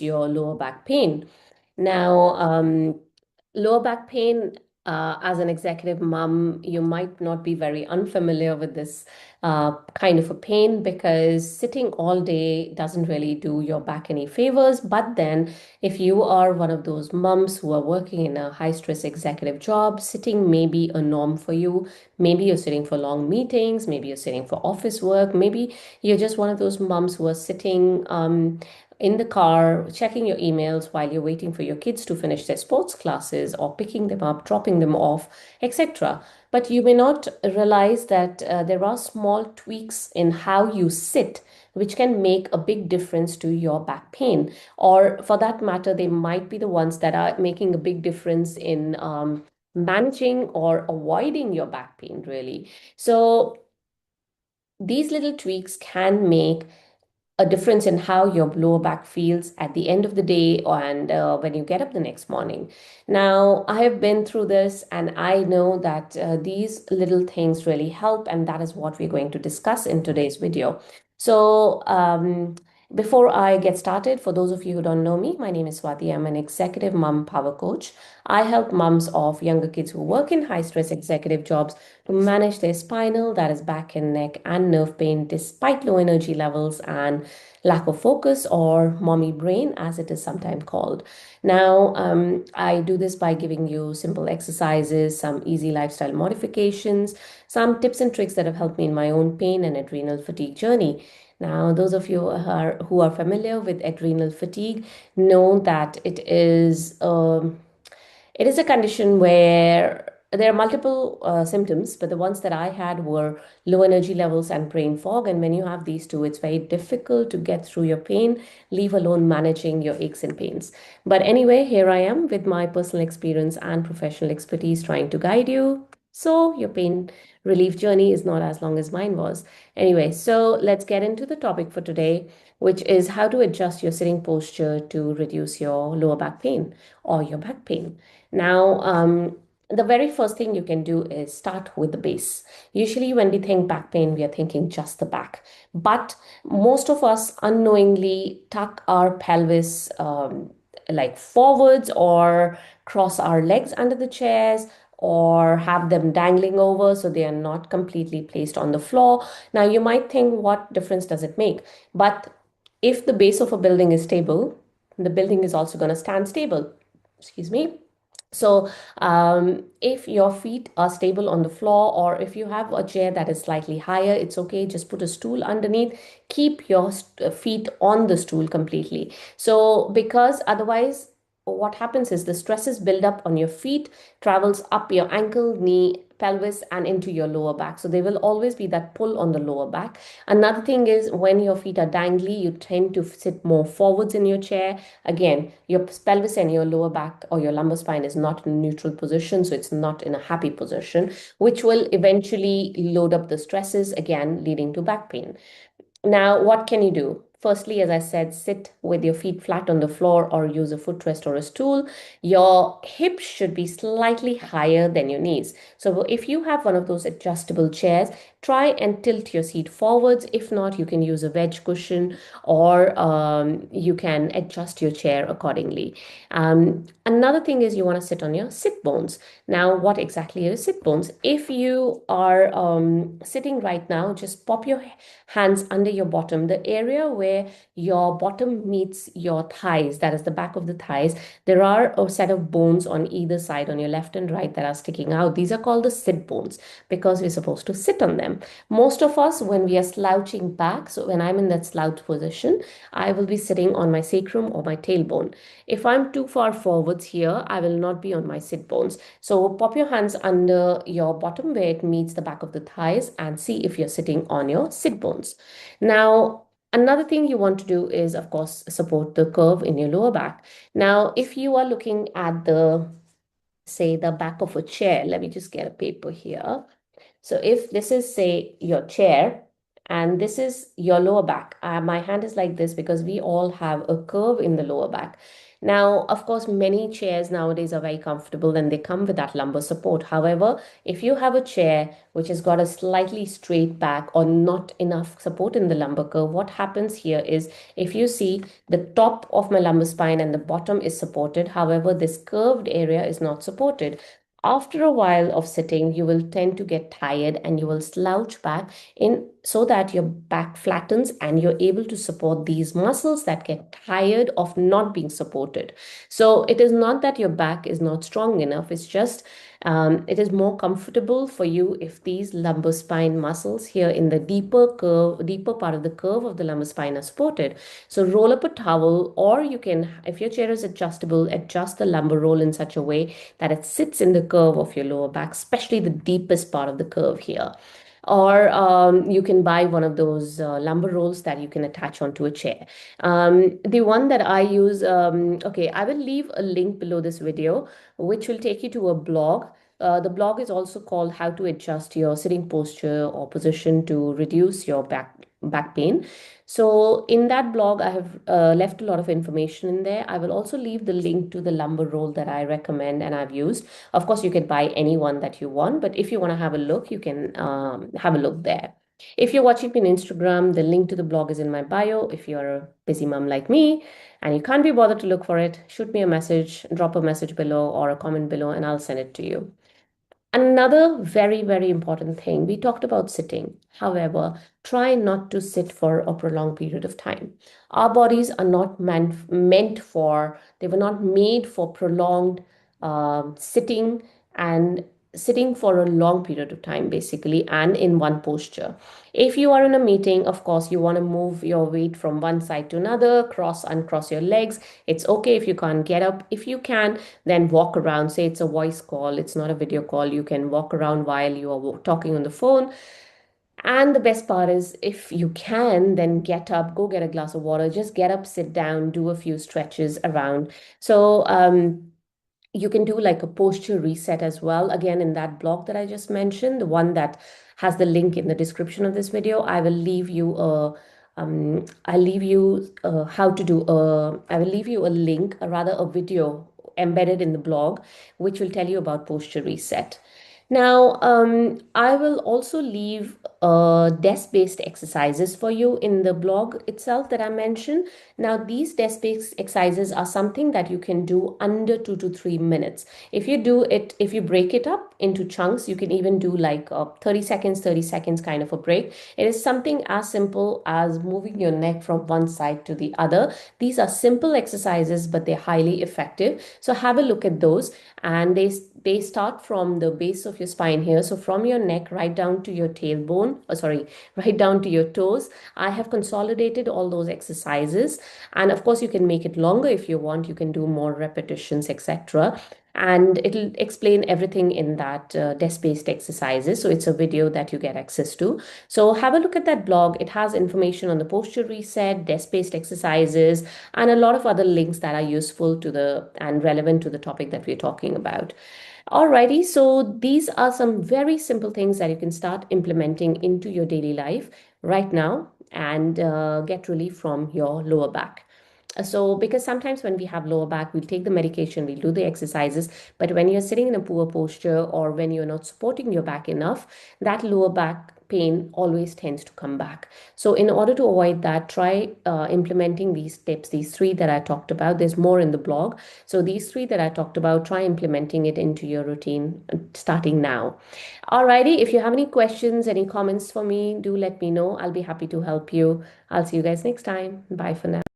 your lower back pain. Now, lower back pain, as an executive mom, you might not be very unfamiliar with this kind of a pain because sitting all day doesn't really do your back any favors. But then, if you are one of those moms who are working in a high stress executive job, sitting may be a norm for you. Maybe you're sitting for long meetings, maybe you're sitting for office work, maybe you're just one of those moms who are sitting in the car, checking your emails while you're waiting for your kids to finish their sports classes or picking them up, dropping them off, etc. But you may not realize that there are small tweaks in how you sit, which can make a big difference to your back pain. Or for that matter, they might be the ones that are making a big difference in managing or avoiding your back pain, really. So these little tweaks can make a difference in how your lower back feels at the end of the day and when you get up the next morning. Now, I have been through this and I know that these little things really help, and that is what we're going to discuss in today's video. So, before I get started, for those of you who don't know me, my name is Swati. I'm an executive mom power coach. I help moms of younger kids who work in high stress executive jobs to manage their spinal, that is back and neck, and nerve pain despite low energy levels and lack of focus, or mommy brain, as it is sometimes called. Now, I do this by giving you simple exercises, some easy lifestyle modifications, some tips and tricks that have helped me in my own pain and adrenal fatigue journey. Now, those of you who are familiar with adrenal fatigue know that it is a condition where there are multiple symptoms, but the ones that I had were low energy levels and brain fog. And when you have these two, it's very difficult to get through your pain, leave alone managing your aches and pains. But anyway, here I am with my personal experience and professional expertise trying to guide you. So your pain relief journey is not as long as mine was. Anyway, so let's get into the topic for today, which is how to adjust your sitting posture to reduce your lower back pain or your back pain. Now, the very first thing you can do is start with the base. Usually, when we think back pain, we are thinking just the back. But most of us unknowingly tuck our pelvis like forwards or cross our legs under the chairs or have them dangling over so they are not completely placed on the floor. Now, you might think, what difference does it make? But if the base of a building is stable, the building is also going to stand stable. Excuse me. So, if your feet are stable on the floor, or if you have a chair that is slightly higher, it's okay. Just put a stool underneath. Keep your feet on the stool completely. So, because otherwise, what happens is the stresses build up on your feet, travels up your ankle, knee, pelvis, and into your lower back. So, there will always be that pull on the lower back. Another thing is when your feet are dangly, you tend to sit more forwards in your chair. Again, your pelvis and your lower back or your lumbar spine is not in a neutral position, so it's not in a happy position, which will eventually load up the stresses, again, leading to back pain. Now, what can you do? Firstly, as I said, sit with your feet flat on the floor or use a footrest or a stool. Your hips should be slightly higher than your knees. So, if you have one of those adjustable chairs, try and tilt your seat forwards. If not, you can use a wedge cushion or you can adjust your chair accordingly. Another thing is you want to sit on your sit bones. Now, what exactly is sit bones? If you are sitting right now, just pop your hands under your bottom, the area where your bottom meets your thighs, that is the back of the thighs. There are a set of bones on either side, on your left and right, that are sticking out. These are called the sit bones because we're supposed to sit on them. Most of us, when we are slouching back, so when I'm in that slouch position, I will be sitting on my sacrum or my tailbone. If I'm too far forwards here, I will not be on my sit bones. So pop your hands under your bottom where it meets the back of the thighs and see if you're sitting on your sit bones. Now, another thing you want to do is, of course, support the curve in your lower back. Now, if you are looking at say, the back of a chair, let me just get a paper here. So if this is, say, your chair, and this is your lower back. My hand is like this because we all have a curve in the lower back. Now, of course, many chairs nowadays are very comfortable and they come with that lumbar support. However, if you have a chair which has got a slightly straight back or not enough support in the lumbar curve, what happens here is, if you see, the top of my lumbar spine and the bottom is supported. However, this curved area is not supported. After a while of sitting, you will tend to get tired and you will slouch back in, so that your back flattens and you're able to support these muscles that get tired of not being supported. So it is not that your back is not strong enough, it's just it is more comfortable for you if these lumbar spine muscles here in the deeper part of the curve of the lumbar spine are supported. So roll up a towel, or you can, if your chair is adjustable, adjust the lumbar roll in such a way that it sits in the curve of your lower back, especially the deepest part of the curve here. Or you can buy one of those lumbar rolls that you can attach onto a chair. The one that I use, okay, I will leave a link below this video, which will take you to a blog. The blog is also called How to Adjust Your Sitting Posture or Position to Reduce Your Back Pain. So in that blog, I have left a lot of information in there. I will also leave the link to the lumbar roll that I recommend and I've used. Of course, you can buy any one that you want, but if you want to have a look, you can have a look there. If you're watching me on Instagram, the link to the blog is in my bio. If you're a busy mom like me and you can't be bothered to look for it, shoot me a message, drop a message below or a comment below, and I'll send it to you. Another very, very important thing, we talked about sitting. However, try not to sit for a prolonged period of time. Our bodies are not meant for, they were not made for prolonged sitting and sitting for a long period of time, basically, and in one posture. If you are in a meeting, of course, you want to move your weight from one side to another, cross, uncross your legs. It's okay if you can't get up. If you can, then walk around. Say it's a voice call, it's not a video call. You can walk around while you are talking on the phone. And the best part is, if you can, then get up, go get a glass of water, just get up, sit down, do a few stretches around. So, you can do like a posture reset as well. Again, in that blog that I just mentioned, the one that has the link in the description of this video, I will leave you I'll leave you how to do I will leave you a link, or rather a video embedded in the blog, which will tell you about posture reset. Now, I will also leave desk-based exercises for you in the blog itself that I mentioned. Now, these desk-based exercises are something that you can do under 2 to 3 minutes. If you do it, if you break it up into chunks, you can even do like 30 seconds kind of a break. It is something as simple as moving your neck from one side to the other. These are simple exercises, but they're highly effective. So have a look at those, and they start from the base of your spine here. So from your neck right down to your tailbone, sorry, right down to your toes. I have consolidated all those exercises. And of course, you can make it longer if you want. You can do more repetitions, etc. And it'll explain everything in that desk-based exercises. So it's a video that you get access to. So have a look at that blog. It has information on the posture reset, desk-based exercises, and a lot of other links that are useful to the and relevant to the topic that we're talking about. Alrighty, so these are some very simple things that you can start implementing into your daily life right now and get relief from your lower back. So, because sometimes when we have lower back, we'll take the medication, we'll do the exercises, but when you're sitting in a poor posture or when you're not supporting your back enough, that lower back pain always tends to come back. So in order to avoid that, try implementing these tips, these three that I talked about. There's more in the blog. So these three that I talked about, try implementing it into your routine starting now. Alrighty, if you have any questions, any comments for me, do let me know. I'll be happy to help you. I'll see you guys next time. Bye for now.